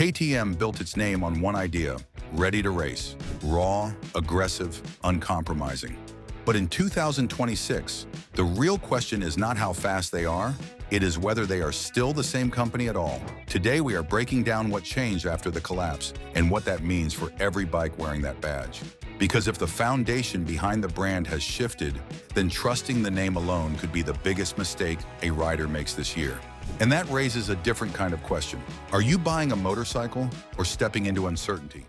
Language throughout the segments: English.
KTM built its name on one idea: ready to race. Raw, aggressive, uncompromising. But in 2026, the real question is not how fast they are, it is whether they are still the same company at all. Today we are breaking down what changed after the collapse and what that means for every bike wearing that badge. Because if the foundation behind the brand has shifted, then trusting the name alone could be the biggest mistake a rider makes this year. And that raises a different kind of question. Are you buying a motorcycle or stepping into uncertainty?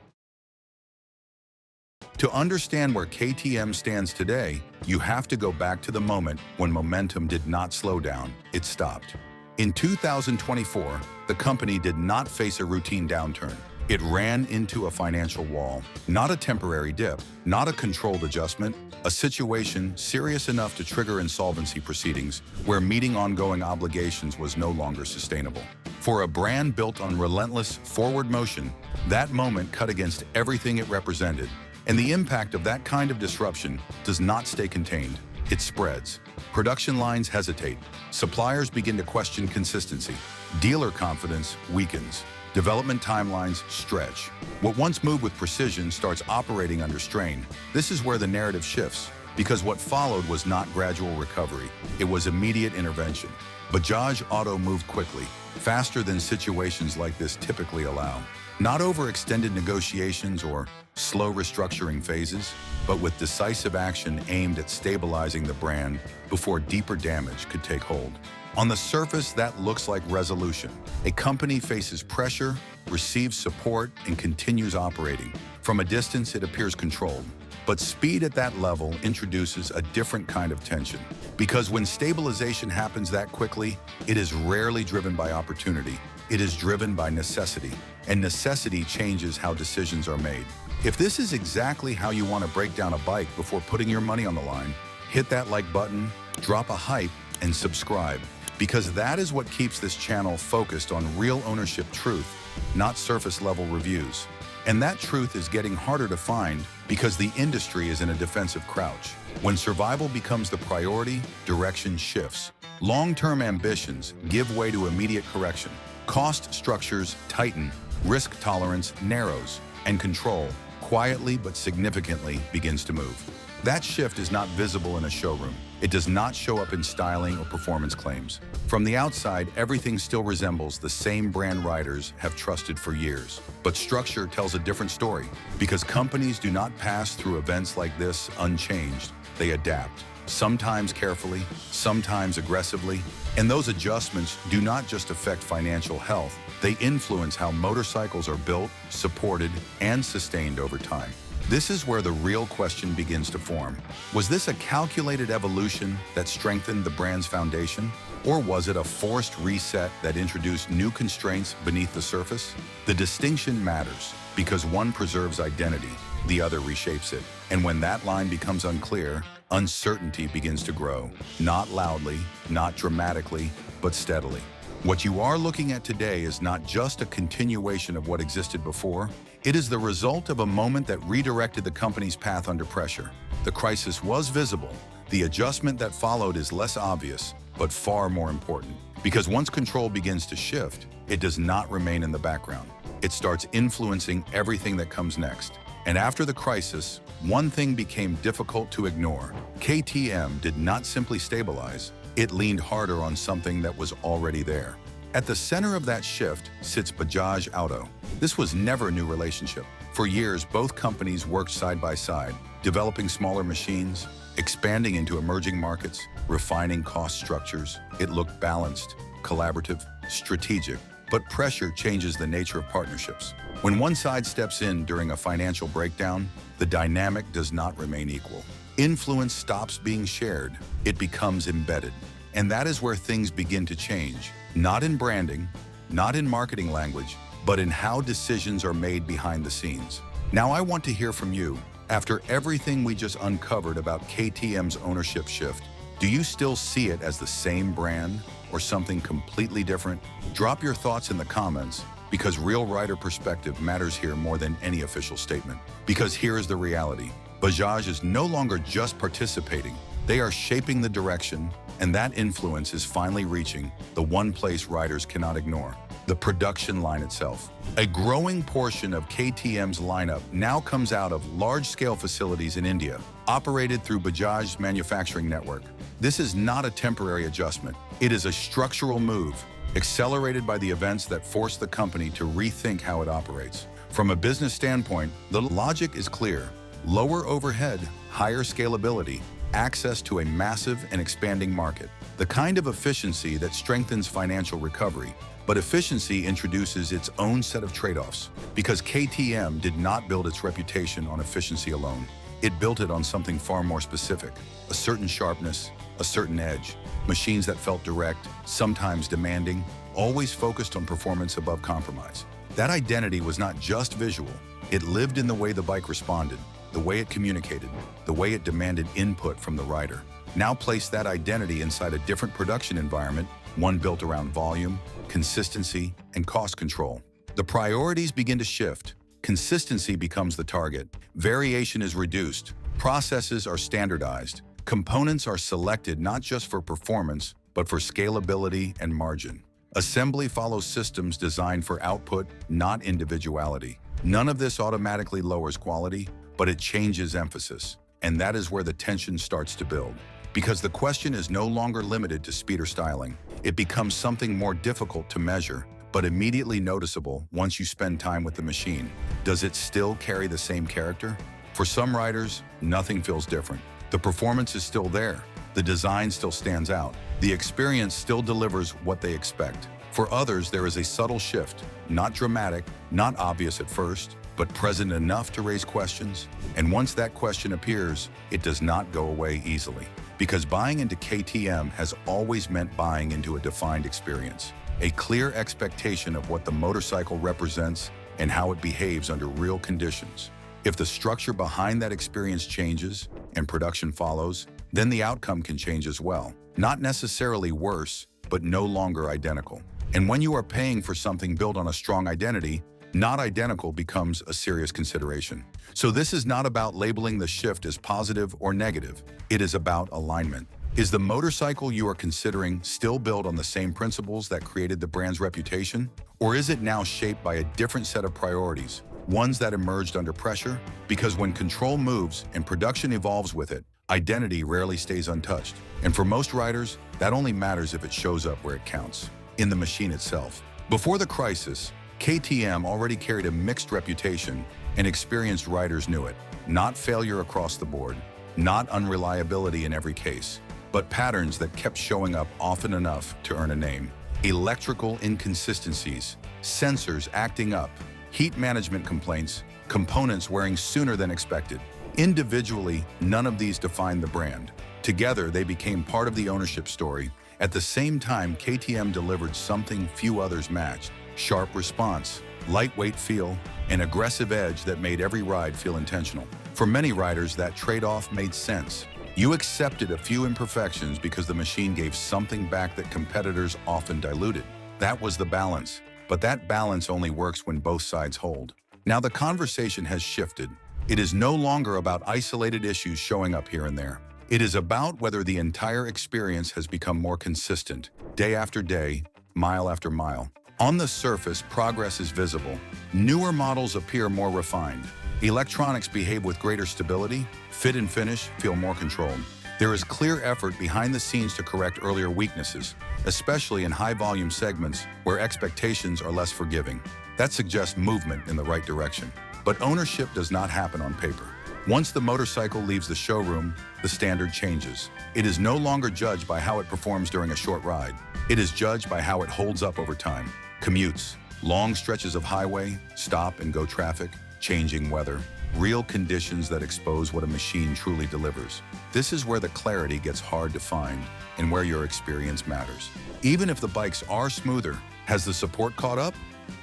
To understand where KTM stands today, you have to go back to the moment when momentum did not slow down, it stopped. In 2024, the company did not face a routine downturn. It ran into a financial wall, not a temporary dip, not a controlled adjustment, a situation serious enough to trigger insolvency proceedings where meeting ongoing obligations was no longer sustainable. For a brand built on relentless forward motion, that moment cut against everything it represented. And the impact of that kind of disruption does not stay contained. It spreads. Production lines hesitate. Suppliers begin to question consistency. Dealer confidence weakens. Development timelines stretch. What once moved with precision starts operating under strain. This is where the narrative shifts, because what followed was not gradual recovery. It was immediate intervention. Bajaj Auto moved quickly, faster than situations like this typically allow. Not over extended negotiations or slow restructuring phases, but with decisive action aimed at stabilizing the brand before deeper damage could take hold. On the surface, that looks like resolution. A company faces pressure, receives support, and continues operating. From a distance, it appears controlled. But speed at that level introduces a different kind of tension. Because when stabilization happens that quickly, it is rarely driven by opportunity. It is driven by necessity. And necessity changes how decisions are made. If this is exactly how you want to break down a bike before putting your money on the line, hit that like button, drop a hype, and subscribe. Because that is what keeps this channel focused on real ownership truth, not surface-level reviews. And that truth is getting harder to find because the industry is in a defensive crouch. When survival becomes the priority, direction shifts. Long-term ambitions give way to immediate correction. Cost structures tighten, risk tolerance narrows, and control, quietly but significantly, begins to move. That shift is not visible in a showroom. It does not show up in styling or performance claims. From the outside, everything still resembles the same brand riders have trusted for years. But structure tells a different story, because companies do not pass through events like this unchanged. They adapt, sometimes carefully, sometimes aggressively. And those adjustments do not just affect financial health, they influence how motorcycles are built, supported, and sustained over time. This is where the real question begins to form. Was this a calculated evolution that strengthened the brand's foundation? Or was it a forced reset that introduced new constraints beneath the surface? The distinction matters, because one preserves identity, the other reshapes it. And when that line becomes unclear, uncertainty begins to grow. Not loudly, not dramatically, but steadily. What you are looking at today is not just a continuation of what existed before. It is the result of a moment that redirected the company's path under pressure. The crisis was visible. The adjustment that followed is less obvious, but far more important. Because once control begins to shift, it does not remain in the background. It starts influencing everything that comes next. And after the crisis, one thing became difficult to ignore. KTM did not simply stabilize. It leaned harder on something that was already there. At the center of that shift sits Bajaj Auto. This was never a new relationship. For years, both companies worked side by side, developing smaller machines, expanding into emerging markets, refining cost structures. It looked balanced, collaborative, strategic, but pressure changes the nature of partnerships. When one side steps in during a financial breakdown, the dynamic does not remain equal. Influence stops being shared, it becomes embedded. And that is where things begin to change. Not in branding, not in marketing language, but in how decisions are made behind the scenes. Now I want to hear from you. After everything we just uncovered about KTM's ownership shift, do you still see it as the same brand or something completely different? Drop your thoughts in the comments, because real rider perspective matters here more than any official statement. Because here is the reality. Bajaj is no longer just participating. They are shaping the direction, and that influence is finally reaching the one place riders cannot ignore: the production line itself. A growing portion of KTM's lineup now comes out of large-scale facilities in India, operated through Bajaj's manufacturing network. This is not a temporary adjustment. It is a structural move, accelerated by the events that forced the company to rethink how it operates. From a business standpoint, the logic is clear. Lower overhead, higher scalability, access to a massive and expanding market. The kind of efficiency that strengthens financial recovery, but efficiency introduces its own set of trade-offs. Because KTM did not build its reputation on efficiency alone. It built it on something far more specific, a certain sharpness, a certain edge, machines that felt direct, sometimes demanding, always focused on performance above compromise. That identity was not just visual, it lived in the way the bike responded, the way it communicated, the way it demanded input from the rider. Now place that identity inside a different production environment, one built around volume, consistency, and cost control. The priorities begin to shift. Consistency becomes the target. Variation is reduced. Processes are standardized. Components are selected not just for performance, but for scalability and margin. Assembly follows systems designed for output, not individuality. None of this automatically lowers quality, but it changes emphasis. And that is where the tension starts to build. Because the question is no longer limited to speed or styling. It becomes something more difficult to measure, but immediately noticeable once you spend time with the machine. Does it still carry the same character? For some riders, nothing feels different. The performance is still there. The design still stands out. The experience still delivers what they expect. For others, there is a subtle shift, not dramatic, not obvious at first, but present enough to raise questions. And once that question appears, it does not go away easily. Because buying into KTM has always meant buying into a defined experience. A clear expectation of what the motorcycle represents and how it behaves under real conditions. If the structure behind that experience changes and production follows, then the outcome can change as well. Not necessarily worse, but no longer identical. And when you are paying for something built on a strong identity, not identical becomes a serious consideration. So this is not about labeling the shift as positive or negative. It is about alignment. Is the motorcycle you are considering still built on the same principles that created the brand's reputation? Or is it now shaped by a different set of priorities, ones that emerged under pressure? Because when control moves and production evolves with it, identity rarely stays untouched. And for most riders, that only matters if it shows up where it counts, in the machine itself. Before the crisis, KTM already carried a mixed reputation, and experienced riders knew it. Not failure across the board, not unreliability in every case, but patterns that kept showing up often enough to earn a name. Electrical inconsistencies, sensors acting up, heat management complaints, components wearing sooner than expected. Individually, none of these defined the brand. Together, they became part of the ownership story. At the same time, KTM delivered something few others matched: sharp response, lightweight feel, an aggressive edge that made every ride feel intentional. For many riders, that trade-off made sense. You accepted a few imperfections because the machine gave something back that competitors often diluted. That was the balance. But that balance only works when both sides hold. Now the conversation has shifted. It is no longer about isolated issues showing up here and there. It is about whether the entire experience has become more consistent, day after day, mile after mile. On the surface, progress is visible. Newer models appear more refined. Electronics behave with greater stability. Fit and finish feel more controlled. There is clear effort behind the scenes to correct earlier weaknesses, especially in high-volume segments where expectations are less forgiving. That suggests movement in the right direction. But ownership does not happen on paper. Once the motorcycle leaves the showroom, the standard changes. It is no longer judged by how it performs during a short ride. It is judged by how it holds up over time. Commutes, long stretches of highway, stop-and-go traffic, changing weather, real conditions that expose what a machine truly delivers. This is where the clarity gets hard to find and where your experience matters. Even if the bikes are smoother, has the support caught up?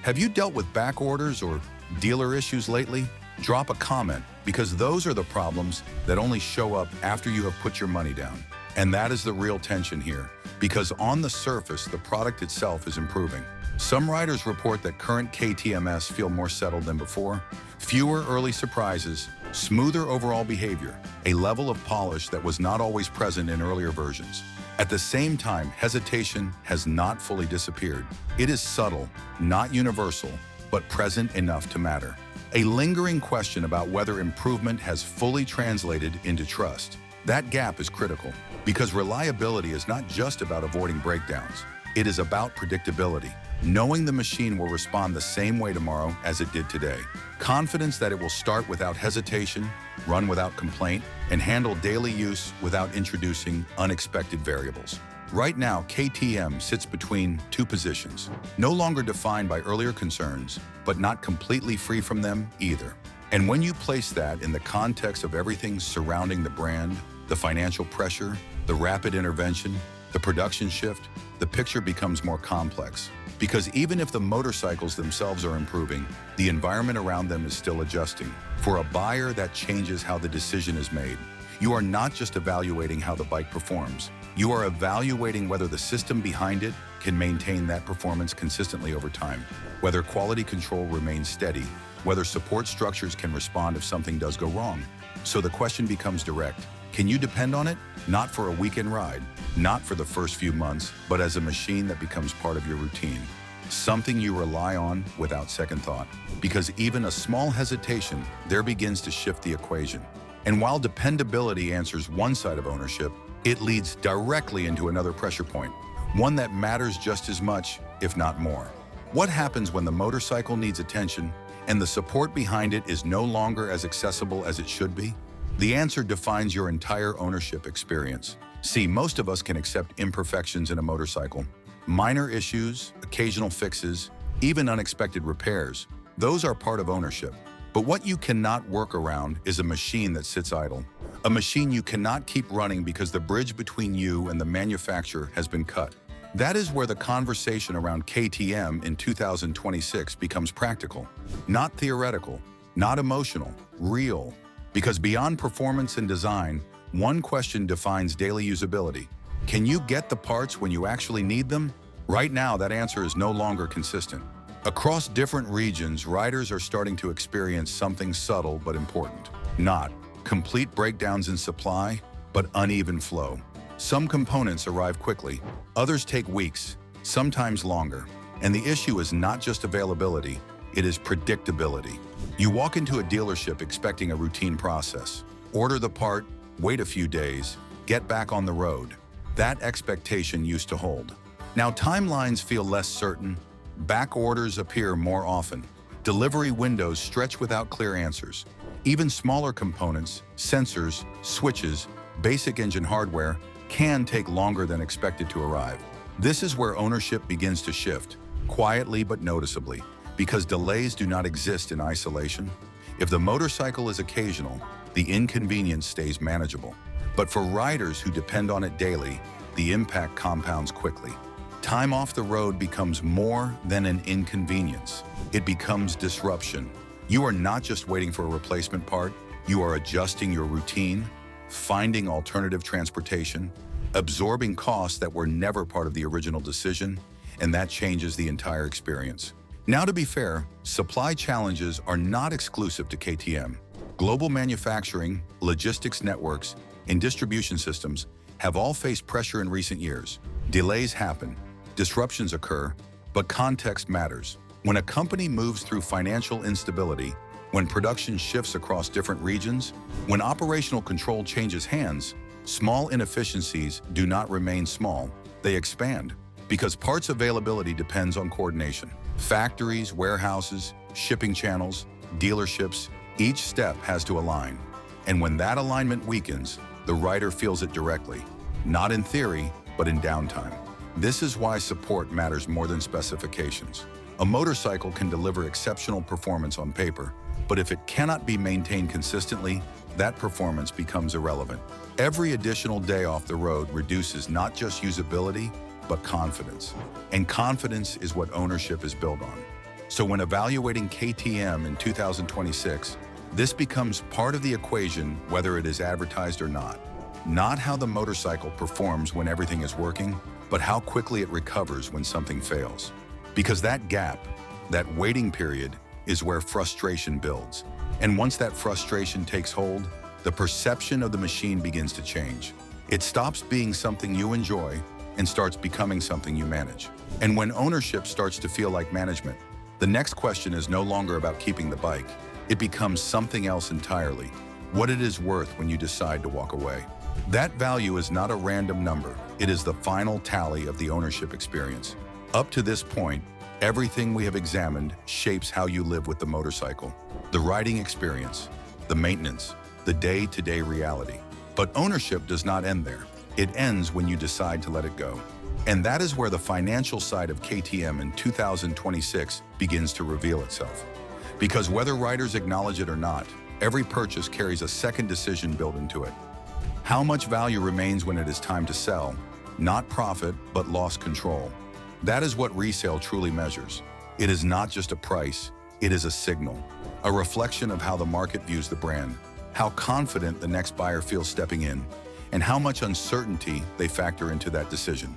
Have you dealt with back orders or dealer issues lately? Drop a comment, because those are the problems that only show up after you have put your money down. And that is the real tension here, because on the surface, the product itself is improving. Some riders report that current KTMs feel more settled than before, fewer early surprises, smoother overall behavior, a level of polish that was not always present in earlier versions. At the same time, hesitation has not fully disappeared. It is subtle, not universal, but present enough to matter. A lingering question about whether improvement has fully translated into trust. That gap is critical, because reliability is not just about avoiding breakdowns. It is about predictability, knowing the machine will respond the same way tomorrow as it did today. Confidence that it will start without hesitation, run without complaint, and handle daily use without introducing unexpected variables. Right now, KTM sits between two positions, no longer defined by earlier concerns, but not completely free from them either. And when you place that in the context of everything surrounding the brand, the financial pressure, the rapid intervention, the production shift, the picture becomes more complex. Because even if the motorcycles themselves are improving, the environment around them is still adjusting. For a buyer, that changes how the decision is made. You are not just evaluating how the bike performs. You are evaluating whether the system behind it can maintain that performance consistently over time, whether quality control remains steady, whether support structures can respond if something does go wrong. So the question becomes direct. Can you depend on it? Not for a weekend ride, not for the first few months, but as a machine that becomes part of your routine. Something you rely on without second thought. Because even a small hesitation there begins to shift the equation. And while dependability answers one side of ownership, it leads directly into another pressure point, one that matters just as much, if not more. What happens when the motorcycle needs attention and the support behind it is no longer as accessible as it should be? The answer defines your entire ownership experience. See, most of us can accept imperfections in a motorcycle. Minor issues, occasional fixes, even unexpected repairs. Those are part of ownership. But what you cannot work around is a machine that sits idle. A machine you cannot keep running because the bridge between you and the manufacturer has been cut. That is where the conversation around KTM in 2026 becomes practical. Not theoretical, not emotional, real. Because beyond performance and design, one question defines daily usability. Can you get the parts when you actually need them? Right now, that answer is no longer consistent. Across different regions, riders are starting to experience something subtle but important. Not complete breakdowns in supply, but uneven flow. Some components arrive quickly, others take weeks, sometimes longer. And the issue is not just availability, it is predictability. You walk into a dealership expecting a routine process. Order the part, wait a few days, get back on the road. That expectation used to hold. Now timelines feel less certain, back orders appear more often. Delivery windows stretch without clear answers. Even smaller components, sensors, switches, basic engine hardware, can take longer than expected to arrive. This is where ownership begins to shift, quietly but noticeably. Because delays do not exist in isolation. If the motorcycle is occasional, the inconvenience stays manageable. But for riders who depend on it daily, the impact compounds quickly. Time off the road becomes more than an inconvenience. It becomes disruption. You are not just waiting for a replacement part, you are adjusting your routine, finding alternative transportation, absorbing costs that were never part of the original decision, and that changes the entire experience. Now, to be fair, supply challenges are not exclusive to KTM. Global manufacturing, logistics networks, and distribution systems have all faced pressure in recent years. Delays happen, disruptions occur, but context matters. When a company moves through financial instability, when production shifts across different regions, when operational control changes hands, small inefficiencies do not remain small, they expand. Because parts availability depends on coordination. Factories, warehouses, shipping channels, dealerships, each step has to align. And when that alignment weakens, the rider feels it directly, not in theory, but in downtime. This is why support matters more than specifications. A motorcycle can deliver exceptional performance on paper, but if it cannot be maintained consistently, that performance becomes irrelevant. Every additional day off the road reduces not just usability, but confidence. And confidence is what ownership is built on. So when evaluating KTM in 2026, this becomes part of the equation whether it is advertised or not. Not how the motorcycle performs when everything is working, but how quickly it recovers when something fails. Because that gap, that waiting period, is where frustration builds. And once that frustration takes hold, the perception of the machine begins to change. It stops being something you enjoy and starts becoming something you manage. And when ownership starts to feel like management, the next question is no longer about keeping the bike. It becomes something else entirely, what it is worth when you decide to walk away. That value is not a random number. It is the final tally of the ownership experience. Up to this point, everything we have examined shapes how you live with the motorcycle. The riding experience, the maintenance, the day-to-day reality. But ownership does not end there. It ends when you decide to let it go. And that is where the financial side of KTM in 2026 begins to reveal itself. Because whether riders acknowledge it or not, every purchase carries a second decision built into it. How much value remains when it is time to sell? Not profit, but lost control. That is what resale truly measures. It is not just a price, it is a signal, a reflection of how the market views the brand, how confident the next buyer feels stepping in, and how much uncertainty they factor into that decision.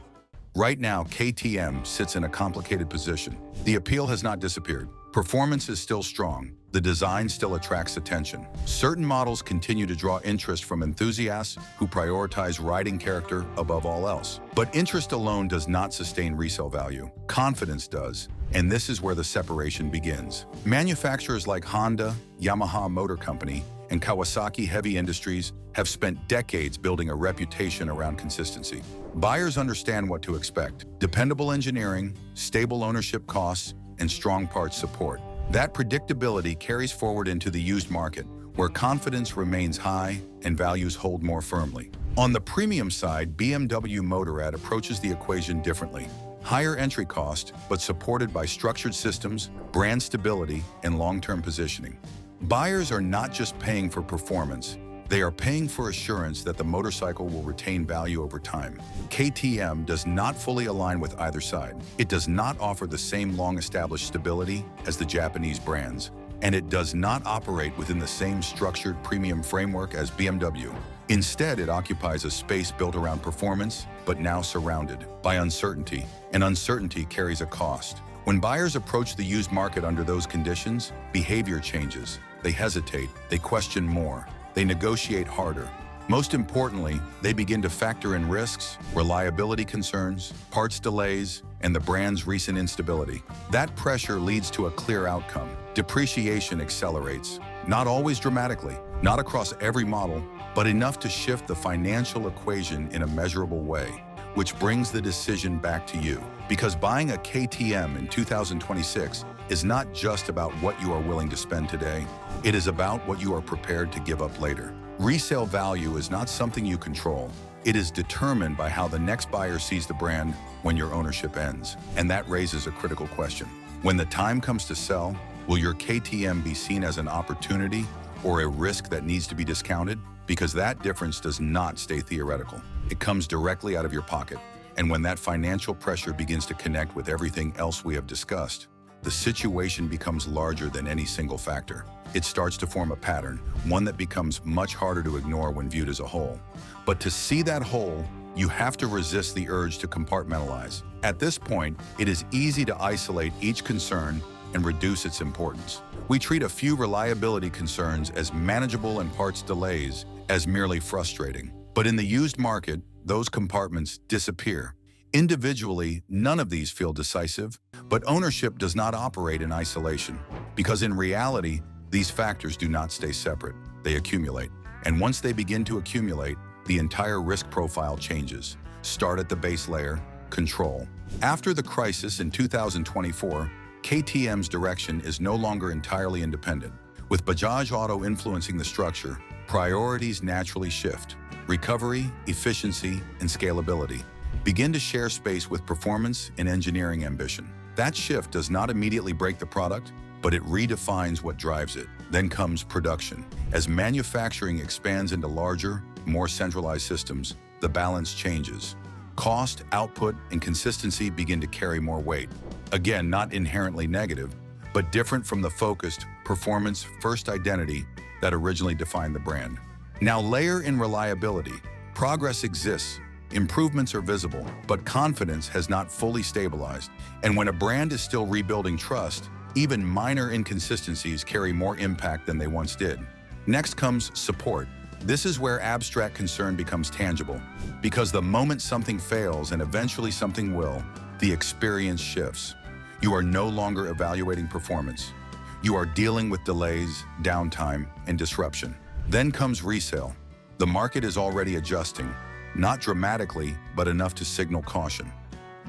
Right now, KTM sits in a complicated position. The appeal has not disappeared. Performance is still strong. The design still attracts attention. Certain models continue to draw interest from enthusiasts who prioritize riding character above all else. But interest alone does not sustain resale value. Confidence does. And this is where the separation begins. Manufacturers like Honda, Yamaha Motor Company, and Kawasaki Heavy Industries have spent decades building a reputation around consistency. Buyers understand what to expect: dependable engineering, stable ownership costs, and strong parts support. That predictability carries forward into the used market, where confidence remains high and values hold more firmly. On the premium side, BMW Motorrad approaches the equation differently. Higher entry cost, but supported by structured systems, brand stability, and long-term positioning. Buyers are not just paying for performance, they are paying for assurance that the motorcycle will retain value over time. KTM does not fully align with either side. It does not offer the same long-established stability as the Japanese brands, and it does not operate within the same structured premium framework as BMW. Instead, it occupies a space built around performance, but now surrounded by uncertainty, and uncertainty carries a cost. When buyers approach the used market under those conditions, behavior changes. They hesitate, they question more, they negotiate harder. Most importantly, they begin to factor in risks, reliability concerns, parts delays, and the brand's recent instability. That pressure leads to a clear outcome. Depreciation accelerates, not always dramatically, not across every model, but enough to shift the financial equation in a measurable way. Which brings the decision back to you. Because buying a KTM in 2026 is not just about what you are willing to spend today, it is about what you are prepared to give up later. Resale value is not something you control. It is determined by how the next buyer sees the brand when your ownership ends. And that raises a critical question. When the time comes to sell, will your KTM be seen as an opportunity or a risk that needs to be discounted? Because that difference does not stay theoretical. It comes directly out of your pocket. And when that financial pressure begins to connect with everything else we have discussed, the situation becomes larger than any single factor. It starts to form a pattern, one that becomes much harder to ignore when viewed as a whole. But to see that whole, you have to resist the urge to compartmentalize. At this point, it is easy to isolate each concern and reduce its importance. We treat a few reliability concerns as manageable and parts delays as merely frustrating. But in the used market, those compartments disappear. Individually, none of these feel decisive, but ownership does not operate in isolation. Because in reality, these factors do not stay separate. They accumulate. And once they begin to accumulate, the entire risk profile changes. Start at the base layer: control. After the crisis in 2024, KTM's direction is no longer entirely independent. With Bajaj Auto influencing the structure, priorities naturally shift. Recovery, efficiency, and scalability begin to share space with performance and engineering ambition. That shift does not immediately break the product, but it redefines what drives it. Then comes production. As manufacturing expands into larger, more centralized systems, the balance changes. Cost, output, and consistency begin to carry more weight. Again, not inherently negative, but different from the focused, performance-first identity that originally defined the brand. Now layer in reliability. Progress exists, improvements are visible, but confidence has not fully stabilized. And when a brand is still rebuilding trust, even minor inconsistencies carry more impact than they once did. Next comes support. This is where abstract concern becomes tangible, because the moment something fails, and eventually something will, the experience shifts. You are no longer evaluating performance. You are dealing with delays, downtime, and disruption. Then comes resale. The market is already adjusting, not dramatically, but enough to signal caution.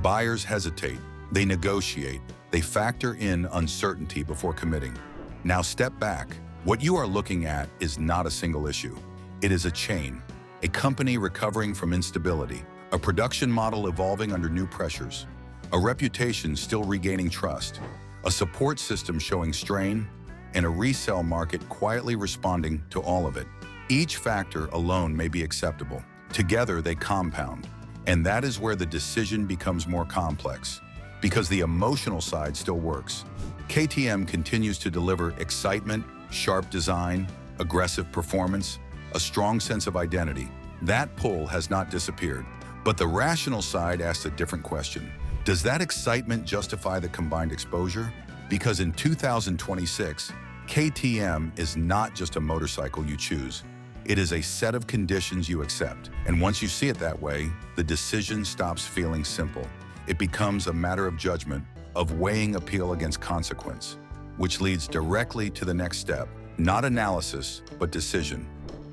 Buyers hesitate, they negotiate, they factor in uncertainty before committing. Now step back. What you are looking at is not a single issue. It is a chain, a company recovering from instability, a production model evolving under new pressures, a reputation still regaining trust, a support system showing strain, and a resale market quietly responding to all of it. Each factor alone may be acceptable. Together, they compound. And that is where the decision becomes more complex, because the emotional side still works. KTM continues to deliver excitement, sharp design, aggressive performance, a strong sense of identity. That pull has not disappeared. But the rational side asks a different question. Does that excitement justify the combined exposure? Because in 2026, KTM is not just a motorcycle you choose. It is a set of conditions you accept. And once you see it that way, the decision stops feeling simple. It becomes a matter of judgment, of weighing appeal against consequence, which leads directly to the next step. Not analysis, but decision.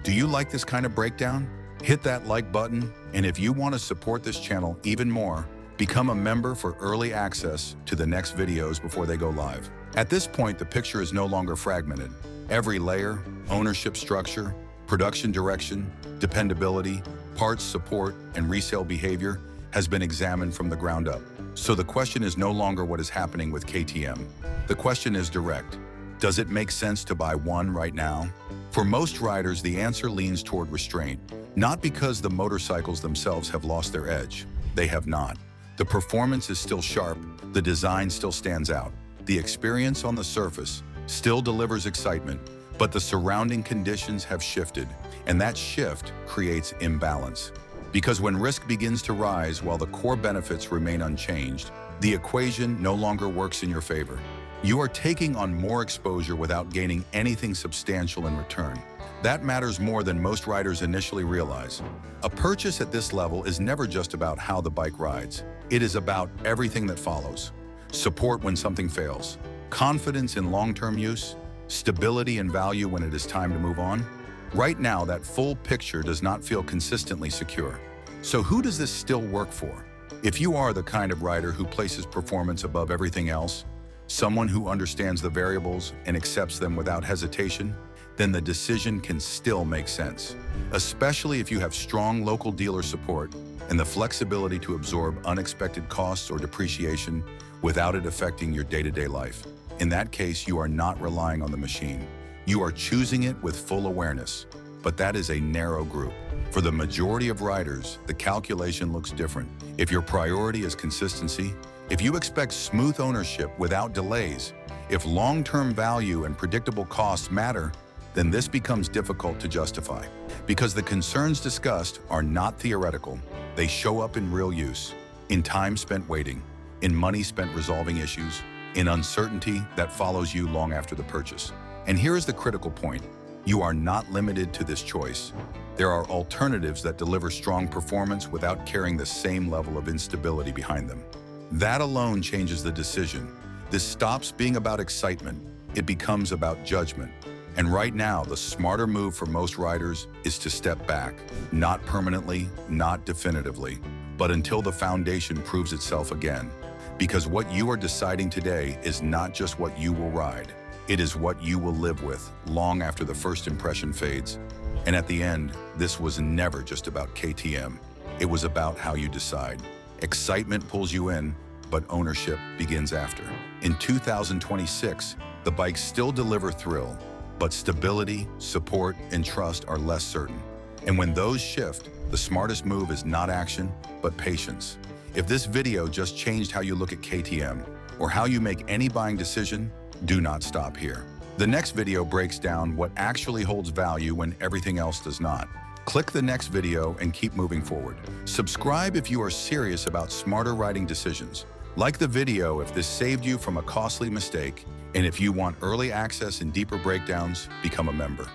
Do you like this kind of breakdown? Hit that like button, and if you want to support this channel even more, become a member for early access to the next videos before they go live. At this point, the picture is no longer fragmented. Every layer, ownership structure, production direction, dependability, parts support, and resale behavior has been examined from the ground up. So the question is no longer what is happening with KTM. The question is direct. Does it make sense to buy one right now? For most riders, the answer leans toward restraint, not because the motorcycles themselves have lost their edge. They have not. The performance is still sharp, the design still stands out, the experience on the surface still delivers excitement, but the surrounding conditions have shifted, and that shift creates imbalance. Because when risk begins to rise while the core benefits remain unchanged, the equation no longer works in your favor. You are taking on more exposure without gaining anything substantial in return. That matters more than most riders initially realize. A purchase at this level is never just about how the bike rides. It is about everything that follows. Support when something fails, confidence in long-term use, stability and value when it is time to move on. Right now, that full picture does not feel consistently secure. So who does this still work for? If you are the kind of rider who places performance above everything else, someone who understands the variables and accepts them without hesitation, then the decision can still make sense, especially if you have strong local dealer support and the flexibility to absorb unexpected costs or depreciation without it affecting your day-to-day life. In that case, you are not relying on the machine. You are choosing it with full awareness, but that is a narrow group. For the majority of riders, the calculation looks different. If your priority is consistency, if you expect smooth ownership without delays, if long-term value and predictable costs matter, then this becomes difficult to justify. Because the concerns discussed are not theoretical. They show up in real use, in time spent waiting, in money spent resolving issues, in uncertainty that follows you long after the purchase. And here is the critical point. You are not limited to this choice. There are alternatives that deliver strong performance without carrying the same level of instability behind them. That alone changes the decision. This stops being about excitement. It becomes about judgment. And right now, the smarter move for most riders is to step back, not permanently, not definitively, but until the foundation proves itself again. Because what you are deciding today is not just what you will ride. It is what you will live with long after the first impression fades. And at the end, this was never just about KTM. It was about how you decide. Excitement pulls you in, but ownership begins after. In 2026, the bikes still deliver thrill, but stability, support, and trust are less certain. And when those shift, the smartest move is not action, but patience. If this video just changed how you look at KTM, or how you make any buying decision, do not stop here. The next video breaks down what actually holds value when everything else does not. Click the next video and keep moving forward. Subscribe if you are serious about smarter riding decisions. Like the video if this saved you from a costly mistake, and if you want early access and deeper breakdowns, become a member.